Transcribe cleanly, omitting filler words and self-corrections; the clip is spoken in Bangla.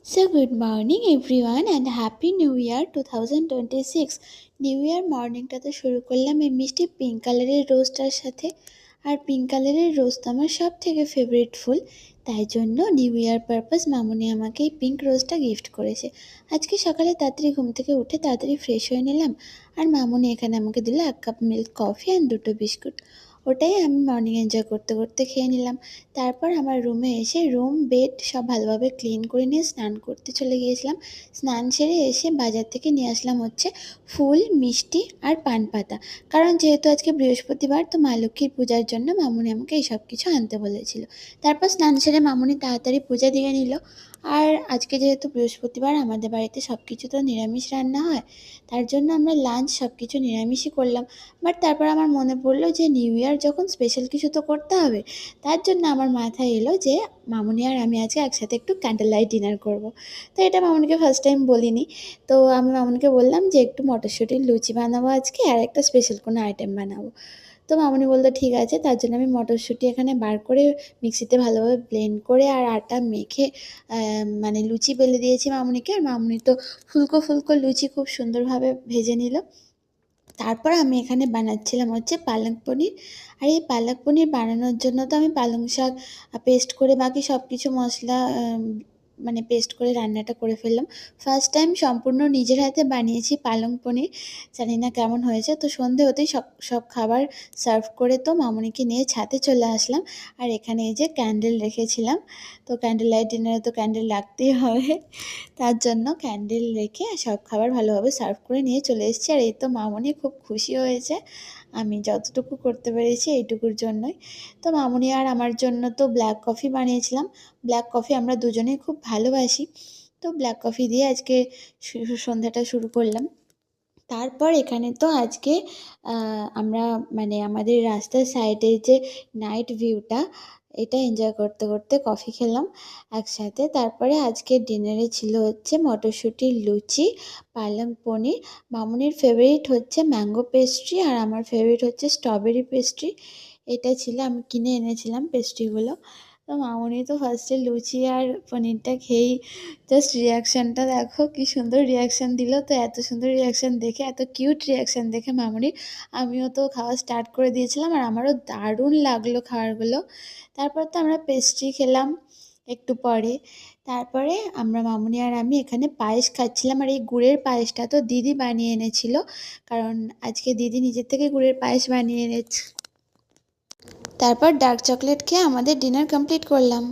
So, good morning everyone and Happy New Year 2026. New year মর্নিংটাতে শুরু করলাম এই মিষ্টি পিঙ্ক কালারের রোজটার সাথে। আর পিঙ্ক কালারের রোজ তো আমার সব থেকে ফেভারিট ফুল, তাই জন্য নিউ ইয়ার পারপাস মামুনি আমাকে এই পিঙ্ক রোজটা গিফট করেছে। আজকে সকালে তাড়াতাড়ি ঘুম থেকে উঠে তাড়াতাড়ি ফ্রেশ হয়ে নিলাম, আর মামুনি এখানে আমাকে দিল 1 কাপ মিল্ক কফি অ্যান্ড 2টো বিস্কুট। ওটাই আমি মর্নিং এনজয় করতে করতে খেয়ে নিলাম। তারপর আমার রুমে এসে রুম বেড সব ভালোভাবে ক্লিন করে নিয়ে স্নান করতে চলে গিয়েছিলাম। স্নান সেরে এসে বাজার থেকে নিয়ে আসলাম হচ্ছে ফুল, মিষ্টি আর পান পাতা। কারণ যেহেতু আজকে বৃহস্পতিবার, তো মা লক্ষ্মীর পূজার জন্য মামুনি আমাকে এই সব কিছু আনতে বলেছিল। তারপর স্নান সেরে মামুনি তাড়াতাড়ি পূজা দিয়ে নিল। আর আজকে যেহেতু বৃহস্পতিবার, আমাদের বাড়িতে সব কিছু তো নিরামিষ রান্না হয়, তার জন্য আমরা লাঞ্চ সব কিছু নিরামিষই করলাম। বাট তারপর আমার মনে পড়লো যে নিউ ইয়ার যখন স্পেশাল কিছু তো করতে হবে, তার জন্য আমার মাথায় এলো যে মামুনি আর আমি আজকে একসাথে একটু ক্যান্ডেল লাইট ডিনার করব। তো এটা মামুনিকে ফার্স্ট টাইম বলিনি। তো আমি মামুনিকে বললাম যে একটু মটরশুঁটির লুচি বানাবো আজকে, আর একটা স্পেশাল কোনো আইটেম বানাবো। তো মামুনি বললো ঠিক আছে। তার জন্য আমি মটরশুঁটি এখানে বার করে মিক্সিতে ভালোভাবে ব্লেন্ড করে আর আটা মেখে মানে লুচি বেলে দিয়েছি মামুনিকে। আর মামুনি তো ফুলকো ফুলকো লুচি খুব সুন্দরভাবে ভেজে নিল। তারপর আমি এখানে বানাচ্ছিলাম হচ্ছে পালক পনির। আর এই পালক পনির বানানোর জন্য তো আমি পালং শাক পেস্ট করে বাকি সব কিছু মশলা মানে পেস্ট করে রান্নাটা করে ফেললাম। ফার্স্ট টাইম সম্পূর্ণ নিজের হাতে বানিয়েছি পালং পনির। জানি না কেমন হয়েছে। তো সন্ধে হতেই সব সব খাবার সার্ভ করে তো মামুনিকে নিয়ে ছাদে চলে আসলাম। আর এখানে এই যে ক্যান্ডেল রেখেছিলাম। তো ক্যান্ডেল লাইট ডিনারে তো ক্যান্ডেল রাখতেই হবে। তার জন্য ক্যান্ডেল রেখে সব খাবার ভালোভাবে সার্ভ করে নিয়ে চলে এসেছি। আর এই তো মামুনি খুব খুশি হয়েছে আমি যতটুকু করতে পেরেছি এইটুকুর জন্যই। তো মামুনি আর আমার জন্য তো ব্ল্যাক কফি বানিয়েছিলাম। ব্ল্যাক কফি আমরা দুজনেই খুব ভালোবাসি। তো ব্ল্যাক কফি দিয়ে আজকে সন্ধ্যাটা শুরু করলাম। তারপর এখানে তো আজকে আমরা মানে আমাদের রাস্তার সাইডের যে নাইট ভিউটা, এটা এনজয় করতে করতে কফি খেলাম একসাথে। তারপরে আজকের ডিনারে ছিল হচ্ছে মটরশুঁটির লুচি, পালং পনির। মামুনির ফেভারিট হচ্ছে ম্যাঙ্গো পেস্ট্রি আর আমার ফেভারিট হচ্ছে স্ট্রবেরি পেস্ট্রি। এটা ছিল, আমি কিনে এনেছিলাম পেস্ট্রিগুলো। তো মামুনি তো ফার্স্টে লুচি আর পনিরটা খেয়েই জাস্ট রিয়াকশানটা দেখো কি সুন্দর রিয়াকশান দিল। তো এত সুন্দর রিয়াকশান দেখে, এত কিউট রিয়াকশান দেখে মামুনির, আমিও তো খাওয়া স্টার্ট করে দিয়েছিলাম। আর আমারও দারুণ লাগলো খাবারগুলো। তারপর তো আমরা পেস্ট্রি খেলাম একটু পরে। তারপরে আমরা মামুনি আর আমি এখানে পায়েস খাচ্ছিলাম। আর এই গুড়ের পায়েসটা তো দিদি বানিয়ে এনেছিল, কারণ আজকে দিদি নিজের থেকে গুড়ের পায়েস বানিয়ে এনেছে। তারপর ডার্ক চকলেট খেয়ে আমাদের ডিনার কমপ্লিট করলাম।